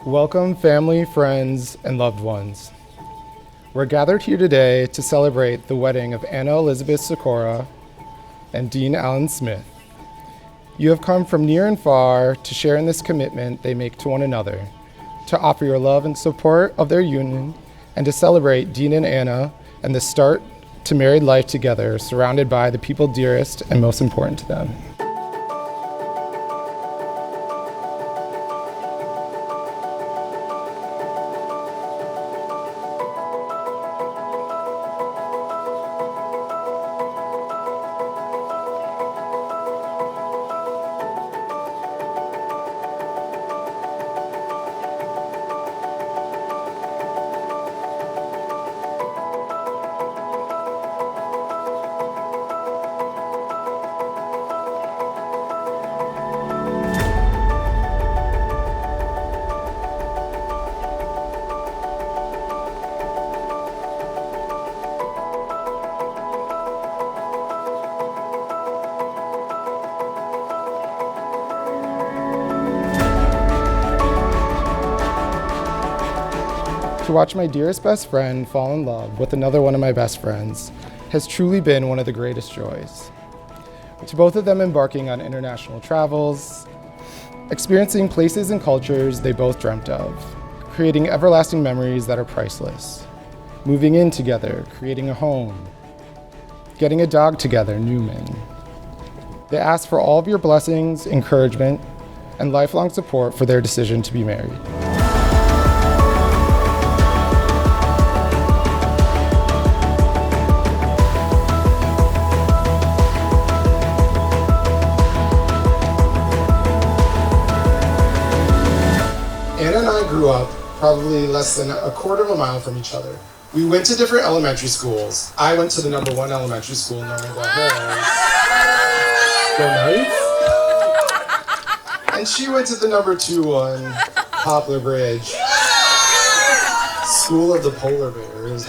Welcome, family, friends, and loved ones. We're gathered here today to celebrate the wedding of Anna Elizabeth Sikora and Dean Allen Smith. You have come from near and far to share in this commitment they make to one another, to offer your love and support of their union, and to celebrate Dean and Anna and the start to married life together, surrounded by the people dearest and most important to them. To watch my dearest best friend fall in love with another one of my best friends has truly been one of the greatest joys. To both of them embarking on international travels, experiencing places and cultures they both dreamt of, creating everlasting memories that are priceless, moving in together, creating a home, getting a dog together, Newman. They ask for all of your blessings, encouragement, and lifelong support for their decision to be married. Anna and I grew up probably less than a quarter of a mile from each other. We went to different elementary schools. I went to the number 1 elementary school in Normanville Hills. Go Knights! And she went to the number 2 one, Poplar Bridge. School of the Polar Bears.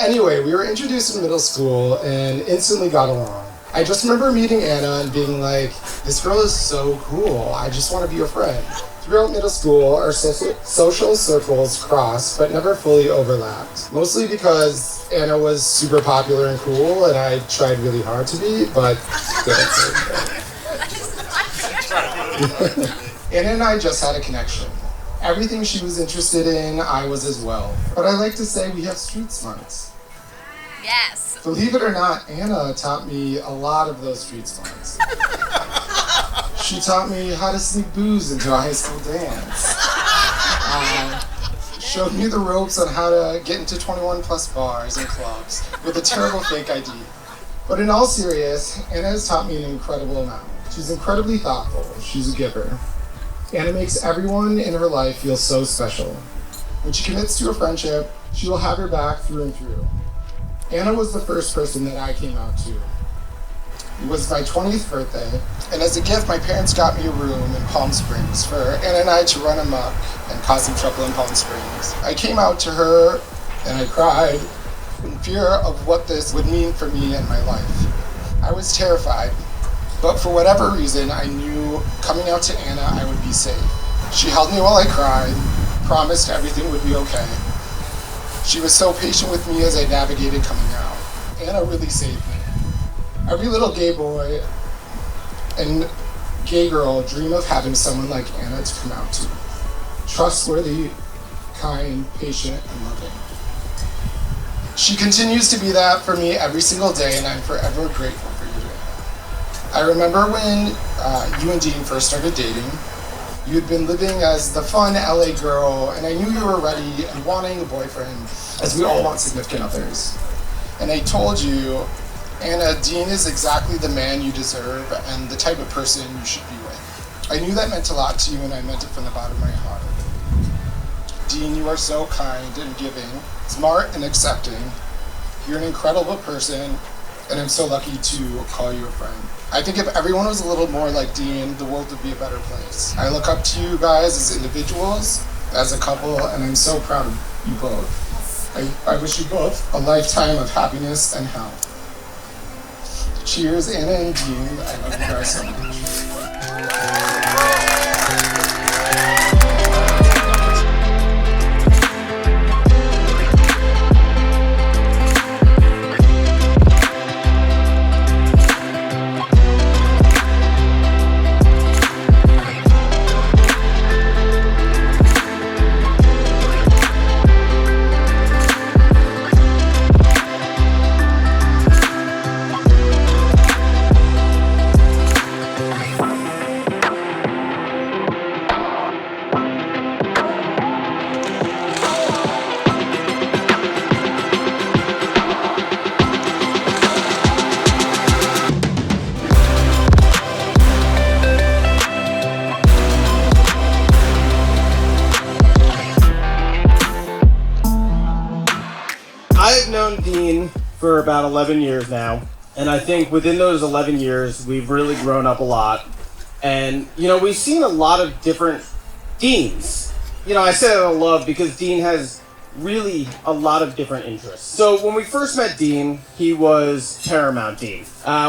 Anyway, we were introduced in middle school and instantly got along. I just remember meeting Anna and being like, this girl is so cool, I just want to be your friend. Throughout middle school, our social circles crossed, but never fully overlapped. Mostly because Anna was super popular and cool, and I tried really hard to be, but Anna and I just had a connection. Everything she was interested in, I was as well. But I like to say we have street smarts. Yes. Believe it or not, Anna taught me a lot of those street smarts. She taught me how to sneak booze into a high school dance. Showed me the ropes on how to get into 21 plus bars and clubs with a terrible fake ID. But in all seriousness, Anna has taught me an incredible amount. She's incredibly thoughtful. She's a giver. Anna makes everyone in her life feel so special. When she commits to a friendship, she will have your back through and through. Anna was the first person that I came out to. It was my 20th birthday, and as a gift, my parents got me a room in Palm Springs for Anna and I to run amok and cause some trouble in Palm Springs. I came out to her, and I cried in fear of what this would mean for me and my life. I was terrified, but for whatever reason, I knew coming out to Anna, I would be safe. She held me while I cried, promised everything would be okay. She was so patient with me as I navigated coming out. Anna really saved me. Every little gay boy and gay girl dream of having someone like Anna to come out to. Trustworthy, kind, patient, and loving. She continues to be that for me every single day, and I'm forever grateful for you, Anna. I remember when you and Dean first started dating. You'd been living as the fun LA girl, and I knew you were ready and wanting a boyfriend, as we all want significant others. And I told you, Anna, Dean is exactly the man you deserve and the type of person you should be with. I knew that meant a lot to you, and I meant it from the bottom of my heart. Dean, you are so kind and giving, smart and accepting. You're an incredible person, and I'm so lucky to call you a friend. I think if everyone was a little more like Dean, the world would be a better place. I look up to you guys as individuals, as a couple, and I'm so proud of you both. I wish you both a lifetime of happiness and health. Cheers, Anna and Dean. I love you guys so much. known Dean for about 11 years now, and I think within those 11 years, we've really grown up a lot. And, we've seen a lot of different Deans. I say that I love because Dean has really a lot of different interests. So when we first met Dean, he was Paramount Dean.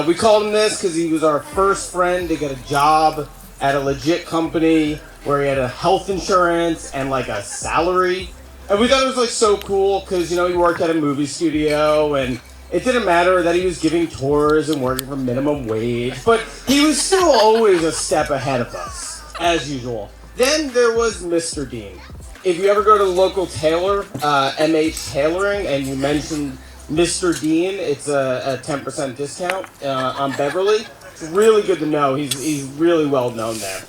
We called him this because he was our first friend to get a job at a legit company where he had a health insurance and like a salary. And we thought it was so cool because, he worked at a movie studio and it didn't matter that he was giving tours and working for minimum wage, but he was still always a step ahead of us, as usual. Then there was Mr. Dean. If you ever go to the local tailor, MH Tailoring, and you mention Mr. Dean, it's a 10% discount on Beverly. It's really good to know. He's really well known there.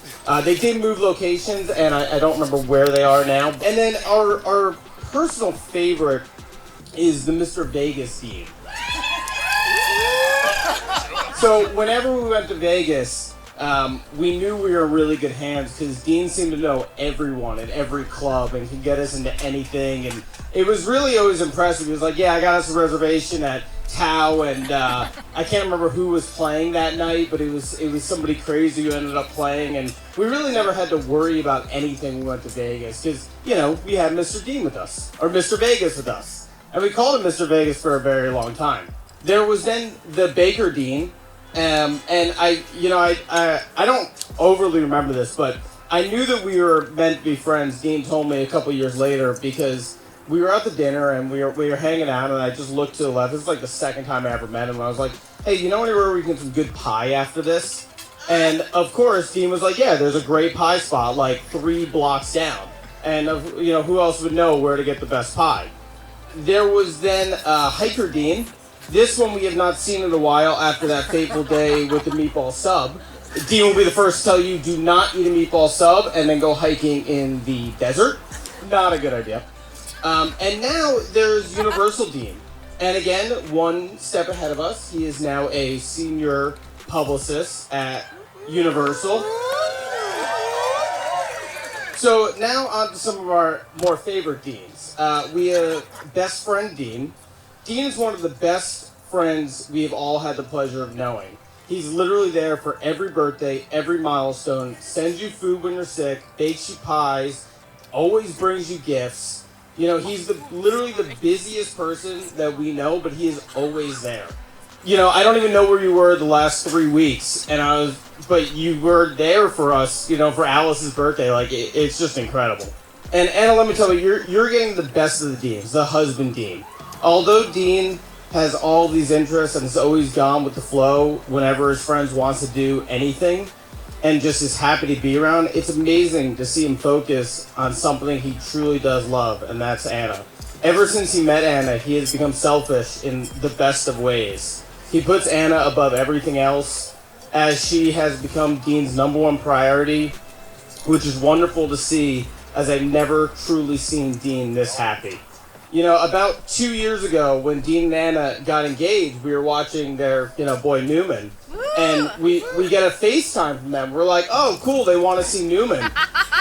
They did move locations, and I don't remember where they are now. And then our personal favorite is the Mr. Vegas Dean. So whenever we went to Vegas, we knew we were in really good hands because Dean seemed to know everyone at every club and could get us into anything. And it was really always impressive. He was like, yeah, I got us a reservation at Tao, and I can't remember who was playing that night, but it was somebody crazy who ended up playing. And we really never had to worry about anything when we went to Vegas because, we had Mr. Dean with us, or Mr. Vegas with us. And we called him Mr. Vegas for a very long time. There was then the Baker Dean. And I don't overly remember this, but I knew that we were meant to be friends. Dean told me a couple years later because we were at the dinner and we were hanging out, and I just looked to the left. This is like the second time I ever met him. And I was like, hey, anywhere we can get some good pie after this? And of course, Dean was like, yeah, there's a great pie spot like 3 blocks down. And who else would know where to get the best pie? There was then Hiker Dean. This one we have not seen in a while after that fateful day with the meatball sub. Dean will be the first to tell you, do not eat a meatball sub and then go hiking in the desert. Not a good idea. And now there's Universal Dean. And again, one step ahead of us. He is now a senior publicist at Universal. So now on to some of our more favorite Deans. We have Best Friend Dean. Dean is one of the best friends we have all had the pleasure of knowing. He's literally there for every birthday, every milestone, sends you food when you're sick, bakes you pies, always brings you gifts. He's literally the busiest person that we know, but he is always there. I don't even know where you were the last 3 weeks, but you were there for us, for Alice's birthday. It's just incredible. And Anna, let me tell you, you're getting the best of the Deans, the husband Dean. Although Dean has all these interests and has always gone with the flow whenever his friends wants to do anything and just is happy to be around, it's amazing to see him focus on something he truly does love, and that's Anna. Ever since he met Anna, he has become selfish in the best of ways. He puts Anna above everything else, as she has become Dean's #1 priority, which is wonderful to see, as I've never truly seen Dean this happy. About 2 years ago, when Dean and Anna got engaged, we were watching their, boy Newman. And we get a FaceTime from them. We're like, oh, cool, they want to see Newman.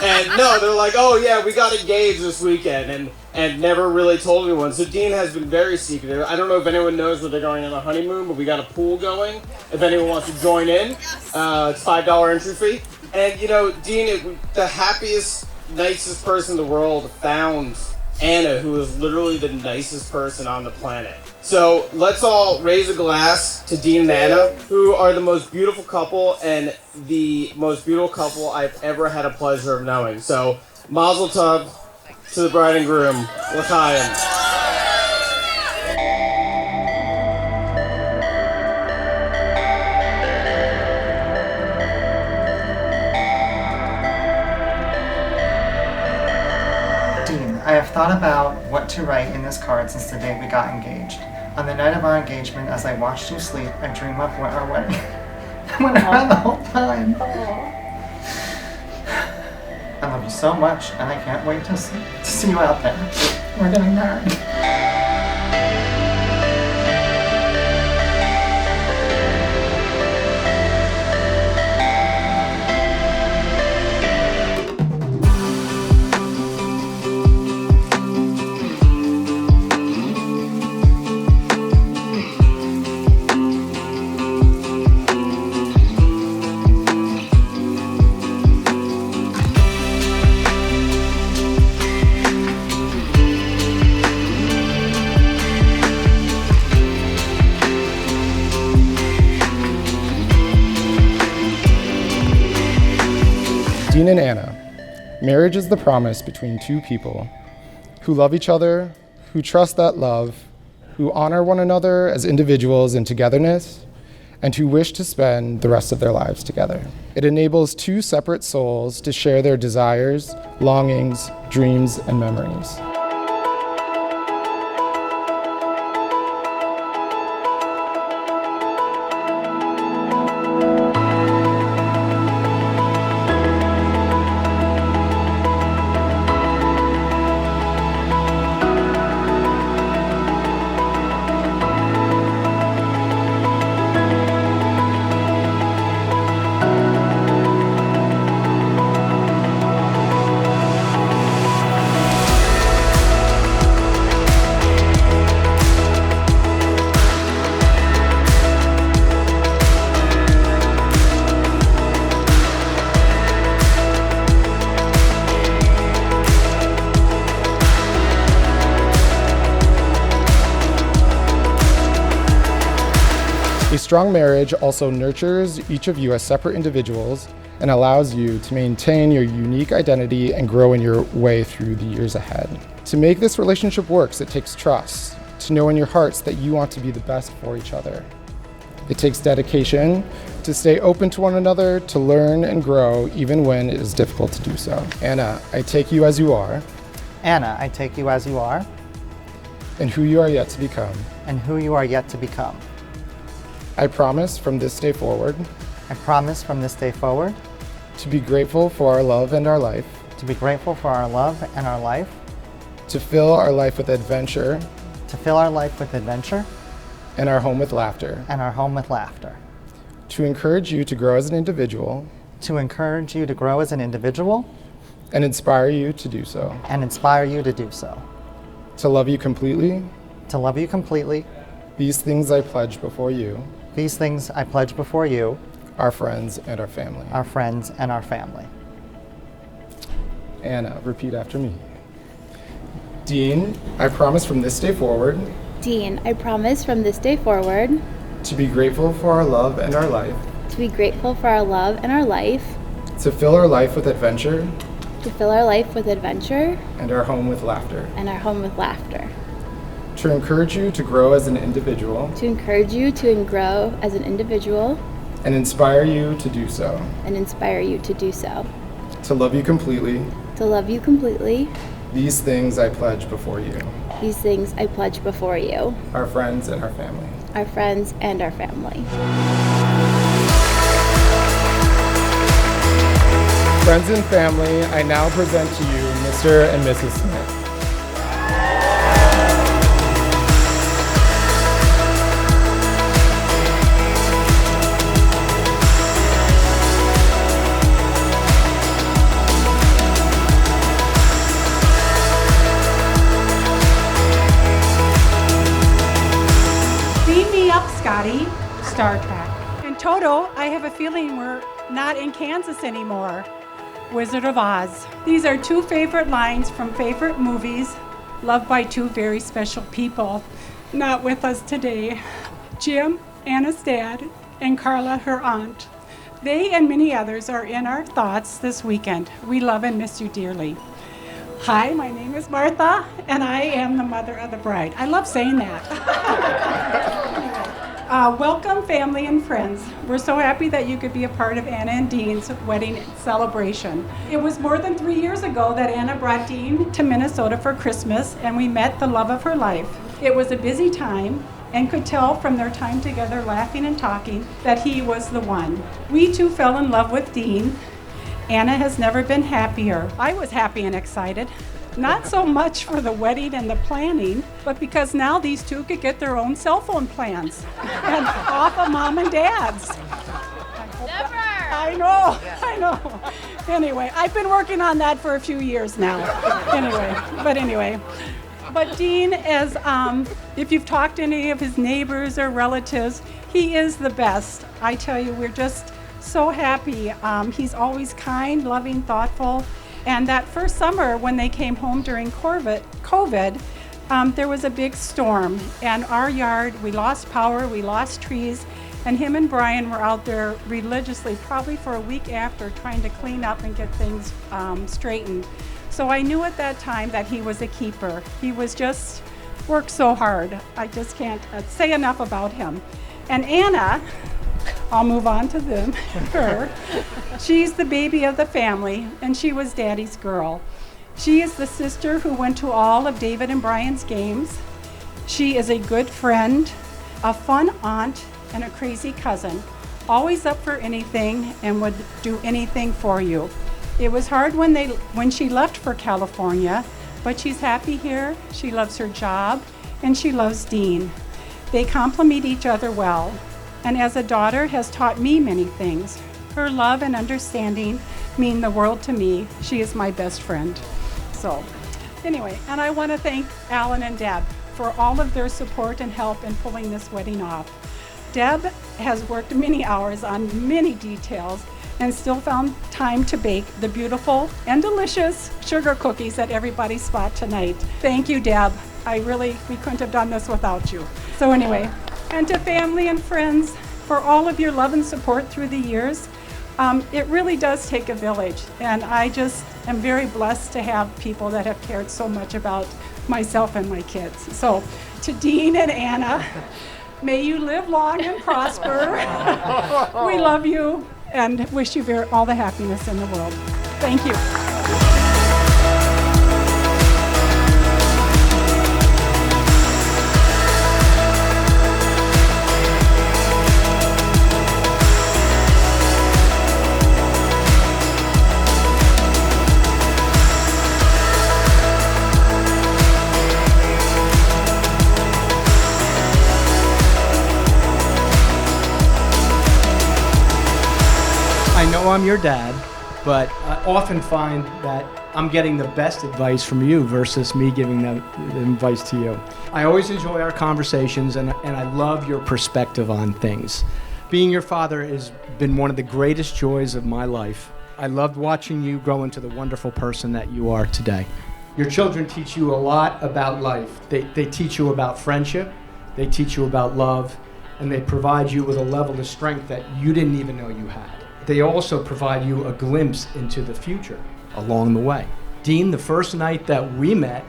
And no, they're like, oh, yeah, we got engaged this weekend. And never really told anyone. So Dean has been very secretive. I don't know if anyone knows where they're going on a honeymoon, but we got a pool going. If anyone wants to join in, it's $5 entry fee. And, Dean, the happiest, nicest person in the world, found Anna, who is literally the nicest person on the planet. So let's all raise a glass to Dean and Anna, who are the most beautiful couple and the most beautiful couple I've ever had a pleasure of knowing. So mazel tov to the bride and groom. L'chaim. I have thought about what to write in this card since the day we got engaged. On the night of our engagement, as I watched you sleep, I dream of our wedding. I went around the whole time. I love you so much, and I can't wait to see you out there. We're getting married. Dean and Anna, marriage is the promise between two people who love each other, who trust that love, who honor one another as individuals in togetherness, and who wish to spend the rest of their lives together. It enables two separate souls to share their desires, longings, dreams, and memories. A strong marriage also nurtures each of you as separate individuals and allows you to maintain your unique identity and grow in your way through the years ahead. To make this relationship work, it takes trust, to know in your hearts that you want to be the best for each other. It takes dedication to stay open to one another, to learn and grow even when it is difficult to do so. Anna, I take you as you are. Anna, I take you as you are. And who you are yet to become. And who you are yet to become. I promise from this day forward. I promise from this day forward. To be grateful for our love and our life. To be grateful for our love and our life. To fill our life with adventure. To fill our life with adventure. And our home with laughter. And our home with laughter. To encourage you to grow as an individual. To encourage you to grow as an individual. And inspire you to do so. And inspire you to do so. To love you completely. To love you completely. These things I pledge before you. These things I pledge before you. Our friends and our family. Our friends and our family. Anna, repeat after me. Dean, I promise from this day forward. Dean, I promise from this day forward. To be grateful for our love and our life. To be grateful for our love and our life. To fill our life with adventure. To fill our life with adventure. And our home with laughter. And our home with laughter. To encourage you to grow as an individual. To encourage you to grow as an individual. And inspire you to do so. And inspire you to do so. To love you completely. To love you completely. These things I pledge before you. These things I pledge before you. Our friends and our family. Our friends and our family. Friends and family, I now present to you Mr. and Mrs. Smith. Scotty, Star Trek. And Toto, I have a feeling we're not in Kansas anymore. Wizard of Oz. These are two favorite lines from favorite movies, loved by two very special people, not with us today. Jim, Anna's dad, and Carla, her aunt. They and many others are in our thoughts this weekend. We love and miss you dearly. Hi, my name is Martha, and I am the mother of the bride. I love saying that. Welcome, family and friends. We're so happy that you could be a part of Anna and Dean's wedding celebration. It was more than 3 years ago that Anna brought Dean to Minnesota for Christmas, and we met the love of her life. It was a busy time, and could tell from their time together laughing and talking that he was the one. We too fell in love with Dean. Anna has never been happier. I was happy and excited. Not so much for the wedding and the planning, but because now these two could get their own cell phone plans and off of mom and dad's. Never! I know. Anyway, I've been working on that for a few years now. Anyway. But Dean, as if you've talked to any of his neighbors or relatives, he is the best. I tell you, we're just so happy. He's always kind, loving, thoughtful. And that first summer when they came home during COVID, there was a big storm. And our yard, we lost power, we lost trees, And him and Brian were out there religiously, probably for a week after, trying to clean up and get things straightened. So I knew at that time that he was a keeper. He was just worked so hard. I just can't say enough about him. And Anna, I'll move on to her. She's the baby of the family, and she was Daddy's girl. She is the sister who went to all of David and Brian's games. She is a good friend, a fun aunt, and a crazy cousin, always up for anything and would do anything for you. It was hard when she left for California, but she's happy here, she loves her job, and she loves Dean. They complement each other well, and as a daughter has taught me many things. Her love and understanding mean the world to me. She is my best friend. So, anyway, and I want to thank Alan and Deb for all of their support and help in pulling this wedding off. Deb has worked many hours on many details and still found time to bake the beautiful and delicious sugar cookies that everybody spot tonight. Thank you, Deb. We couldn't have done this without you. So anyway, and to family and friends, for all of your love and support through the years, it really does take a village. And I just am very blessed to have people that have cared so much about myself and my kids. So to Dean and Anna, may you live long and prosper. We love you and wish you all the happiness in the world. Thank you. I know I'm your dad, but I often find that I'm getting the best advice from you versus me giving the advice to you. I always enjoy our conversations, and I love your perspective on things. Being your father has been one of the greatest joys of my life. I loved watching you grow into the wonderful person that you are today. Your children teach you a lot about life. They teach you about friendship, they teach you about love, and they provide you with a level of strength that you didn't even know you had. They also provide you a glimpse into the future along the way. Dean, the first night that we met,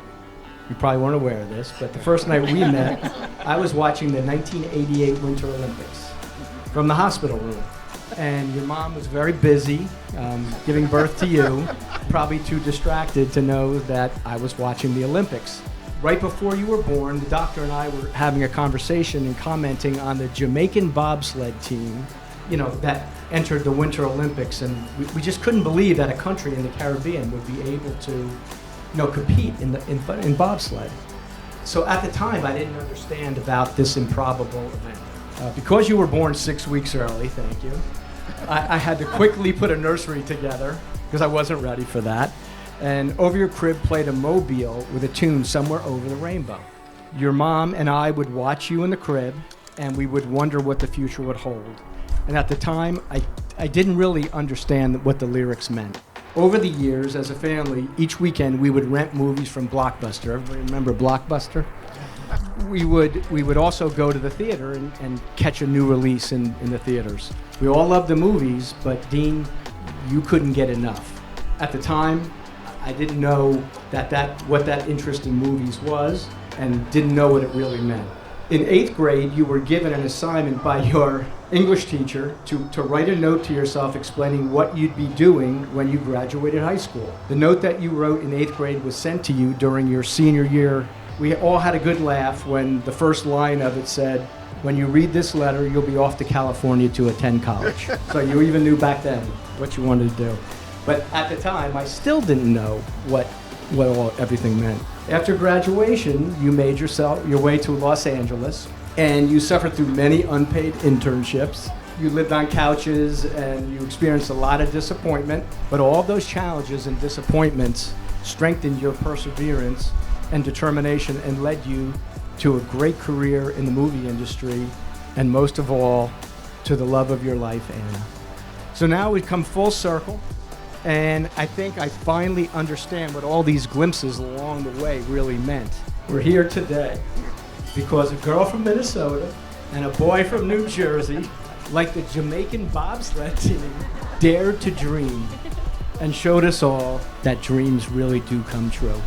you probably weren't aware of this, but the first night we met, I was watching the 1988 Winter Olympics from the hospital room. And your mom was very busy giving birth to you, probably too distracted to know that I was watching the Olympics. Right before you were born, the doctor and I were having a conversation and commenting on the Jamaican bobsled team, that entered the Winter Olympics, and we just couldn't believe that a country in the Caribbean would be able to, compete in bobsled. So at the time, I didn't understand about this improbable event. Because you were born 6 weeks early, thank you, I had to quickly put a nursery together because I wasn't ready for that. And over your crib played a mobile with a tune, Somewhere Over the Rainbow. Your mom and I would watch you in the crib, and we would wonder what the future would hold. And at the time, I didn't really understand what the lyrics meant. Over the years, as a family, each weekend we would rent movies from Blockbuster. Everybody remember Blockbuster? We would also go to the theater and catch a new release in the theaters. We all loved the movies, but Dean, you couldn't get enough. At the time, I didn't know what that interest in movies was, and didn't know what it really meant. In 8th grade, you were given an assignment by your English teacher to write a note to yourself explaining what you'd be doing when you graduated high school. The note that you wrote in 8th grade was sent to you during your senior year. We all had a good laugh when the first line of it said, "When you read this letter, you'll be off to California to attend college." So you even knew back then what you wanted to do. But at the time, I still didn't know what everything meant. After graduation, you made your way to Los Angeles, and you suffered through many unpaid internships. You lived on couches, and you experienced a lot of disappointment, but all of those challenges and disappointments strengthened your perseverance and determination and led you to a great career in the movie industry, and most of all, to the love of your life, Anna. So now we've come full circle. And I think I finally understand what all these glimpses along the way really meant. We're here today because a girl from Minnesota and a boy from New Jersey like the Jamaican bobsled team, dared to dream and showed us all that dreams really do come true.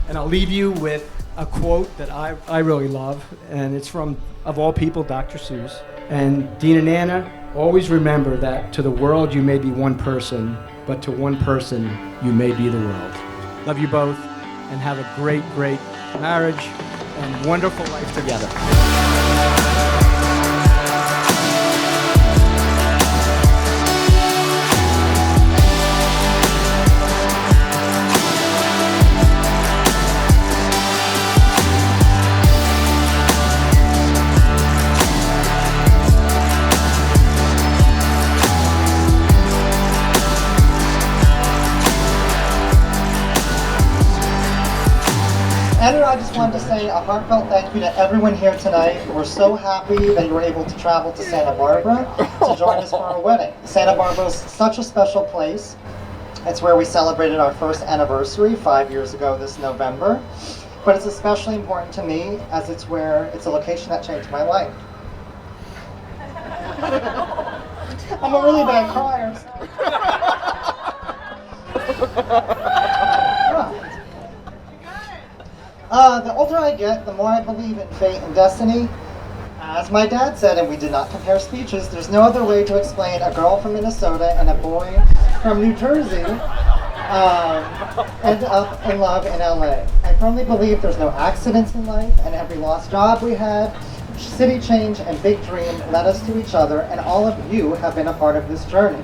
And I'll leave you with a quote that I really love, and it's from, of all people, Dr. Seuss. And Dean and Anna, always remember that to the world you may be one person, but to one person you may be the world. Love you both, and have a great, great marriage and wonderful life together. And I just wanted to say a heartfelt thank you to everyone here tonight. We're so happy that you were able to travel to Santa Barbara to join us for our wedding. Santa Barbara is such a special place. It's where we celebrated our first anniversary 5 years ago this November. But it's especially important to me as it's a location that changed my life. I'm a really bad crier. The older I get, the more I believe in fate and destiny. As my dad said, and we did not compare speeches, there's no other way to explain a girl from Minnesota and a boy from New Jersey end up in love in LA. I firmly believe there's no accidents in life, and every lost job we had, city change, and big dream led us to each other, and all of you have been a part of this journey.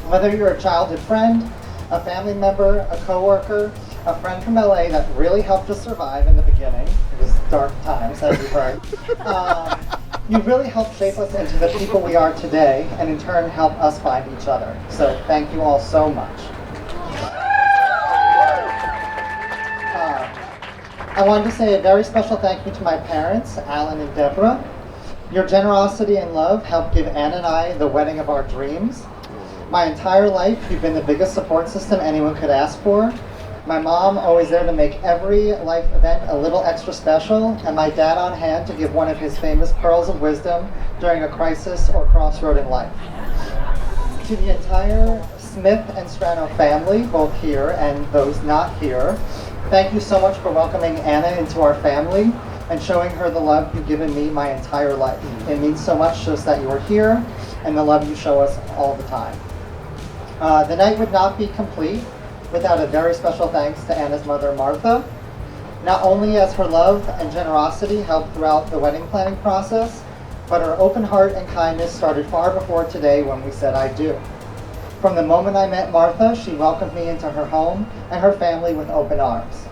Whether you're a childhood friend, a family member, a coworker, a friend from LA that really helped us survive in the beginning. It was dark times, as you've heard. You really helped shape us into the people we are today, and in turn help us find each other. So thank you all so much. I wanted to say a very special thank you to my parents, Alan and Deborah. Your generosity and love helped give Anna and I the wedding of our dreams. My entire life, you've been the biggest support system anyone could ask for. My mom, always there to make every life event a little extra special, and my dad on hand to give one of his famous pearls of wisdom during a crisis or crossroad in life. To the entire Smith and Strano family, both here and those not here, thank you so much for welcoming Anna into our family and showing her the love you've given me my entire life. It means so much just that you are here and the love you show us all the time. The night would not be complete without a very special thanks to Anna's mother, Martha. Not only has her love and generosity helped throughout the wedding planning process, but her open heart and kindness started far before today when we said I do. From the moment I met Martha, she welcomed me into her home and her family with open arms.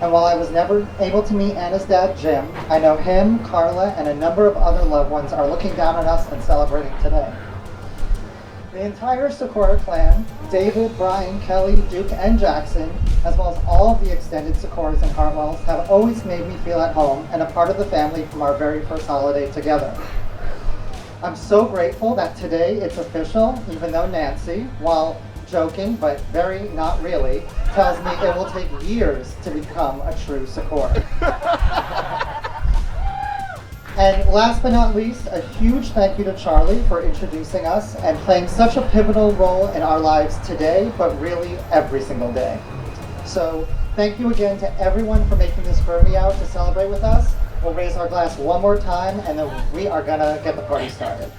And while I was never able to meet Anna's dad, Jim, I know him, Carla, and a number of other loved ones are looking down on us and celebrating today. The entire Sikora clan, David, Brian, Kelly, Duke, and Jackson, as well as all of the extended Sikoras and Hartwells, have always made me feel at home and a part of the family from our very first holiday together. I'm so grateful that today it's official, even though Nancy, while joking, but very not really, tells me it will take years to become a true Sikora. And last but not least, a huge thank you to Charlie for introducing us and playing such a pivotal role in our lives today, but really every single day. So thank you again to everyone for making this journey out to celebrate with us. We'll raise our glass one more time and then we are gonna get the party started.